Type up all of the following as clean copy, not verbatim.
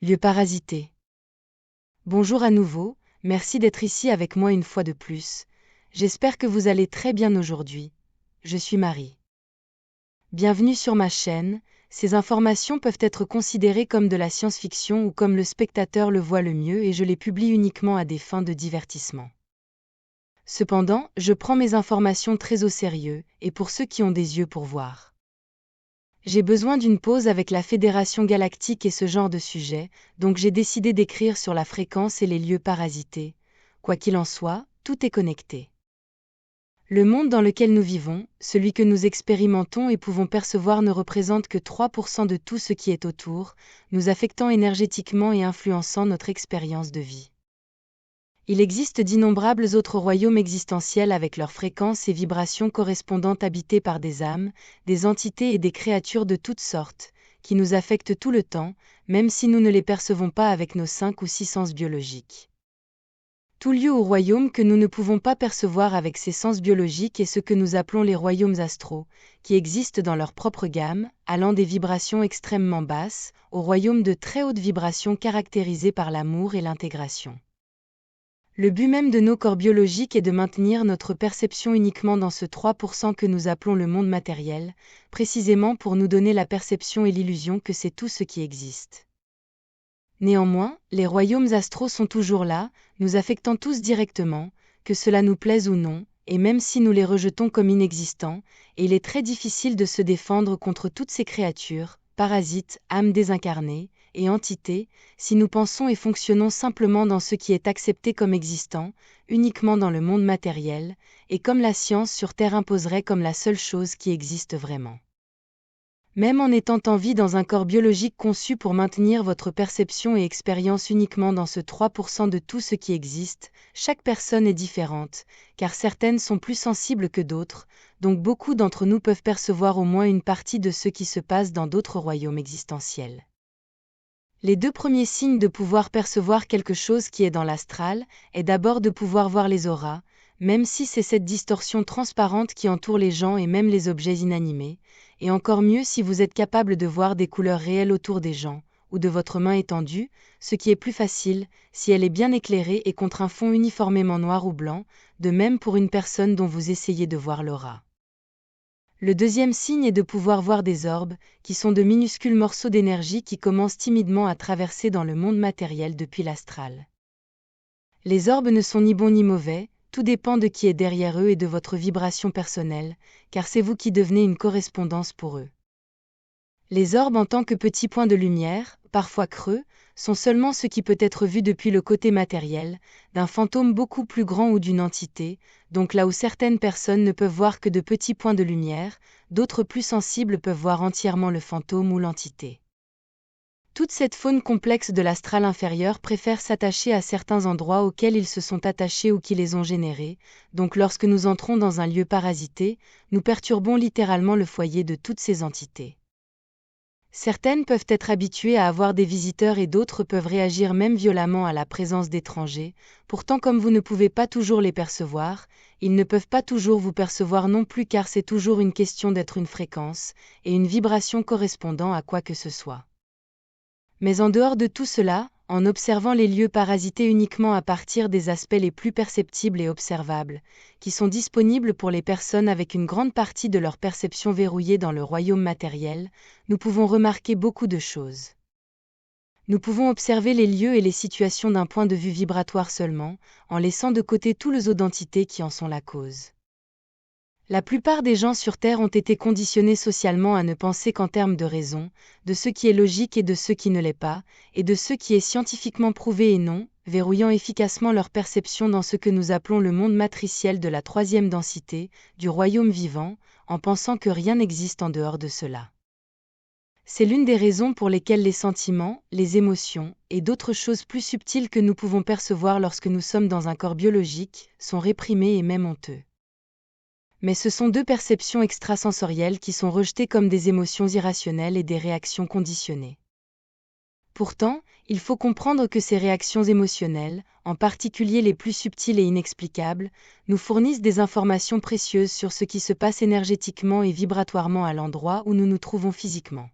Lieu parasité. Bonjour à nouveau, merci d'être ici avec moi une fois de plus. J'espère que vous allez très bien aujourd'hui. Je suis Marie. Bienvenue sur ma chaîne. Ces informations peuvent être considérées comme de la science-fiction ou comme le spectateur le voit le mieux et je les publie uniquement à des fins de divertissement. Cependant, je prends mes informations très au sérieux, et pour ceux qui ont des yeux pour voir. J'ai besoin d'une pause avec la Fédération Galactique et ce genre de sujet, donc j'ai décidé d'écrire sur la fréquence et les lieux parasités. Quoi qu'il en soit, tout est connecté. Le monde dans lequel nous vivons, celui que nous expérimentons et pouvons percevoir ne représente que 3% de tout ce qui est autour, nous affectant énergétiquement et influençant notre expérience de vie. Il existe d'innombrables autres royaumes existentiels avec leurs fréquences et vibrations correspondantes habités par des âmes, des entités et des créatures de toutes sortes, qui nous affectent tout le temps, même si nous ne les percevons pas avec nos 5 ou 6 sens biologiques. Tout lieu ou royaume que nous ne pouvons pas percevoir avec ces sens biologiques est ce que nous appelons les royaumes astraux, qui existent dans leur propre gamme, allant des vibrations extrêmement basses, aux royaumes de très hautes vibrations caractérisés par l'amour et l'intégration. Le but même de nos corps biologiques est de maintenir notre perception uniquement dans ce 3% que nous appelons le monde matériel, précisément pour nous donner la perception et l'illusion que c'est tout ce qui existe. Néanmoins, les royaumes astraux sont toujours là, nous affectant tous directement, que cela nous plaise ou non, et même si nous les rejetons comme inexistants, et il est très difficile de se défendre contre toutes ces créatures, parasites, âmes désincarnées, et entités, si nous pensons et fonctionnons simplement dans ce qui est accepté comme existant, uniquement dans le monde matériel, et comme la science sur Terre imposerait comme la seule chose qui existe vraiment. Même en étant en vie dans un corps biologique conçu pour maintenir votre perception et expérience uniquement dans ce 3% de tout ce qui existe, chaque personne est différente, car certaines sont plus sensibles que d'autres, donc beaucoup d'entre nous peuvent percevoir au moins une partie de ce qui se passe dans d'autres royaumes existentiels. Les 2 premiers signes de pouvoir percevoir quelque chose qui est dans l'astral, est d'abord de pouvoir voir les auras, même si c'est cette distorsion transparente qui entoure les gens et même les objets inanimés, et encore mieux si vous êtes capable de voir des couleurs réelles autour des gens, ou de votre main étendue, ce qui est plus facile, si elle est bien éclairée et contre un fond uniformément noir ou blanc, de même pour une personne dont vous essayez de voir l'aura. Le deuxième signe est de pouvoir voir des orbes, qui sont de minuscules morceaux d'énergie qui commencent timidement à traverser dans le monde matériel depuis l'astral. Les orbes ne sont ni bons ni mauvais, tout dépend de qui est derrière eux et de votre vibration personnelle, car c'est vous qui devenez une correspondance pour eux. Les orbes en tant que petits points de lumière, parfois creux, sont seulement ce qui peut être vu depuis le côté matériel, d'un fantôme beaucoup plus grand ou d'une entité, donc là où certaines personnes ne peuvent voir que de petits points de lumière, d'autres plus sensibles peuvent voir entièrement le fantôme ou l'entité. Toute cette faune complexe de l'astral inférieur préfère s'attacher à certains endroits auxquels ils se sont attachés ou qui les ont générés, donc lorsque nous entrons dans un lieu parasité, nous perturbons littéralement le foyer de toutes ces entités. Certaines peuvent être habituées à avoir des visiteurs et d'autres peuvent réagir même violemment à la présence d'étrangers, pourtant comme vous ne pouvez pas toujours les percevoir, ils ne peuvent pas toujours vous percevoir non plus car c'est toujours une question d'être une fréquence, et une vibration correspondant à quoi que ce soit. Mais en dehors de tout cela, en observant les lieux parasités uniquement à partir des aspects les plus perceptibles et observables, qui sont disponibles pour les personnes avec une grande partie de leur perception verrouillée dans le royaume matériel, nous pouvons remarquer beaucoup de choses. Nous pouvons observer les lieux et les situations d'un point de vue vibratoire seulement, en laissant de côté tout le zoo d'entités qui en sont la cause. La plupart des gens sur Terre ont été conditionnés socialement à ne penser qu'en termes de raison, de ce qui est logique et de ce qui ne l'est pas, et de ce qui est scientifiquement prouvé et non, verrouillant efficacement leur perception dans ce que nous appelons le monde matriciel de la 3e densité, du royaume vivant, en pensant que rien n'existe en dehors de cela. C'est l'une des raisons pour lesquelles les sentiments, les émotions, et d'autres choses plus subtiles que nous pouvons percevoir lorsque nous sommes dans un corps biologique, sont réprimés et même honteux. Mais ce sont 2 perceptions extrasensorielles qui sont rejetées comme des émotions irrationnelles et des réactions conditionnées. Pourtant, il faut comprendre que ces réactions émotionnelles, en particulier les plus subtiles et inexplicables, nous fournissent des informations précieuses sur ce qui se passe énergétiquement et vibratoirement à l'endroit où nous nous trouvons physiquement.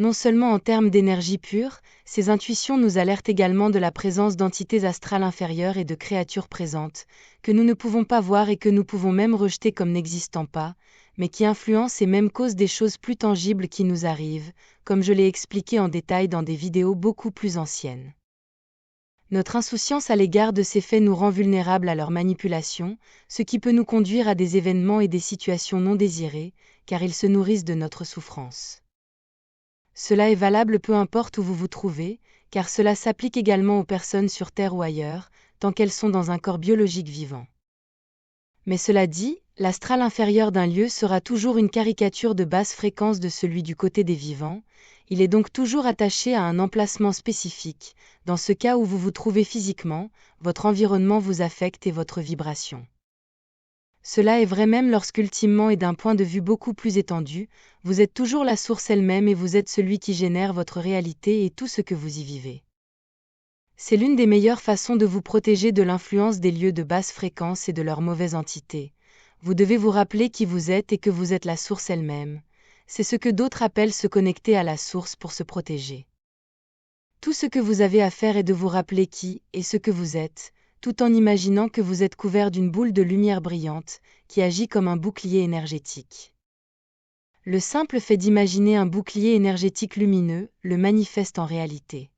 Non seulement en termes d'énergie pure, ces intuitions nous alertent également de la présence d'entités astrales inférieures et de créatures présentes, que nous ne pouvons pas voir et que nous pouvons même rejeter comme n'existant pas, mais qui influencent et même causent des choses plus tangibles qui nous arrivent, comme je l'ai expliqué en détail dans des vidéos beaucoup plus anciennes. Notre insouciance à l'égard de ces faits nous rend vulnérables à leur manipulation, ce qui peut nous conduire à des événements et des situations non désirées, car ils se nourrissent de notre souffrance. Cela est valable peu importe où vous vous trouvez, car cela s'applique également aux personnes sur Terre ou ailleurs, tant qu'elles sont dans un corps biologique vivant. Mais cela dit, l'astral inférieur d'un lieu sera toujours une caricature de basse fréquence de celui du côté des vivants, il est donc toujours attaché à un emplacement spécifique, dans ce cas où vous vous trouvez physiquement, votre environnement vous affecte et votre vibration. Cela est vrai même lorsqu'ultimement et d'un point de vue beaucoup plus étendu, vous êtes toujours la source elle-même et vous êtes celui qui génère votre réalité et tout ce que vous y vivez. C'est l'une des meilleures façons de vous protéger de l'influence des lieux de basse fréquence et de leurs mauvaises entités. Vous devez vous rappeler qui vous êtes et que vous êtes la source elle-même. C'est ce que d'autres appellent se connecter à la source pour se protéger. Tout ce que vous avez à faire est de vous rappeler qui et ce que vous êtes, tout en imaginant que vous êtes couvert d'une boule de lumière brillante, qui agit comme un bouclier énergétique. Le simple fait d'imaginer un bouclier énergétique lumineux le manifeste en réalité.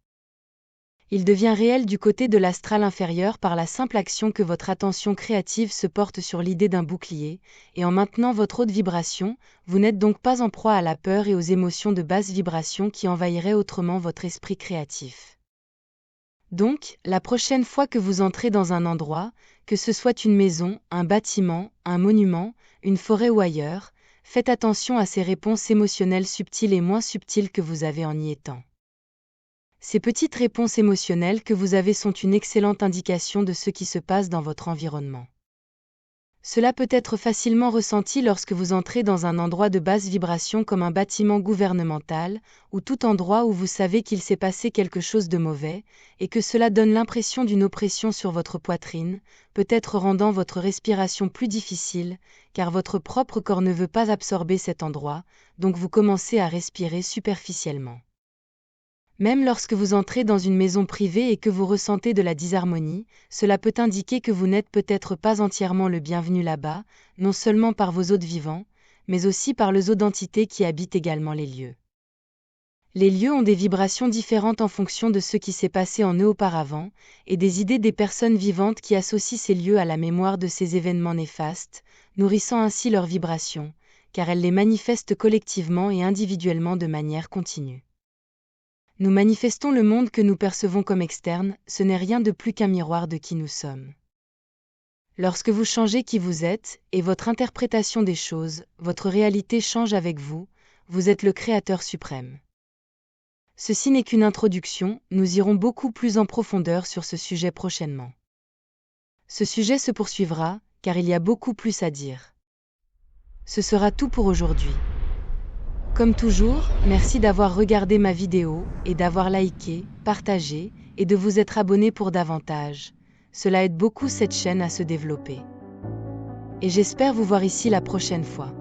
Il devient réel du côté de l'astral inférieur par la simple action que votre attention créative se porte sur l'idée d'un bouclier, et en maintenant votre haute vibration, vous n'êtes donc pas en proie à la peur et aux émotions de basse vibration qui envahiraient autrement votre esprit créatif. Donc, la prochaine fois que vous entrez dans un endroit, que ce soit une maison, un bâtiment, un monument, une forêt ou ailleurs, faites attention à ces réponses émotionnelles subtiles et moins subtiles que vous avez en y étant. Ces petites réponses émotionnelles que vous avez sont une excellente indication de ce qui se passe dans votre environnement. Cela peut être facilement ressenti lorsque vous entrez dans un endroit de basse vibration comme un bâtiment gouvernemental, ou tout endroit où vous savez qu'il s'est passé quelque chose de mauvais, et que cela donne l'impression d'une oppression sur votre poitrine, peut-être rendant votre respiration plus difficile, car votre propre corps ne veut pas absorber cet endroit, donc vous commencez à respirer superficiellement. Même lorsque vous entrez dans une maison privée et que vous ressentez de la disharmonie, cela peut indiquer que vous n'êtes peut-être pas entièrement le bienvenu là-bas, non seulement par vos hôtes vivants, mais aussi par les hôtes d'entités qui habitent également les lieux. Les lieux ont des vibrations différentes en fonction de ce qui s'est passé en eux auparavant, et des idées des personnes vivantes qui associent ces lieux à la mémoire de ces événements néfastes, nourrissant ainsi leurs vibrations, car elles les manifestent collectivement et individuellement de manière continue. Nous manifestons le monde que nous percevons comme externe, ce n'est rien de plus qu'un miroir de qui nous sommes. Lorsque vous changez qui vous êtes, et votre interprétation des choses, votre réalité change avec vous, vous êtes le Créateur suprême. Ceci n'est qu'une introduction, nous irons beaucoup plus en profondeur sur ce sujet prochainement. Ce sujet se poursuivra, car il y a beaucoup plus à dire. Ce sera tout pour aujourd'hui. Comme toujours, merci d'avoir regardé ma vidéo, et d'avoir liké, partagé, et de vous être abonné pour davantage. Cela aide beaucoup cette chaîne à se développer. Et j'espère vous voir ici la prochaine fois.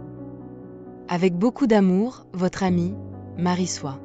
Avec beaucoup d'amour, votre amie, Marie Soie.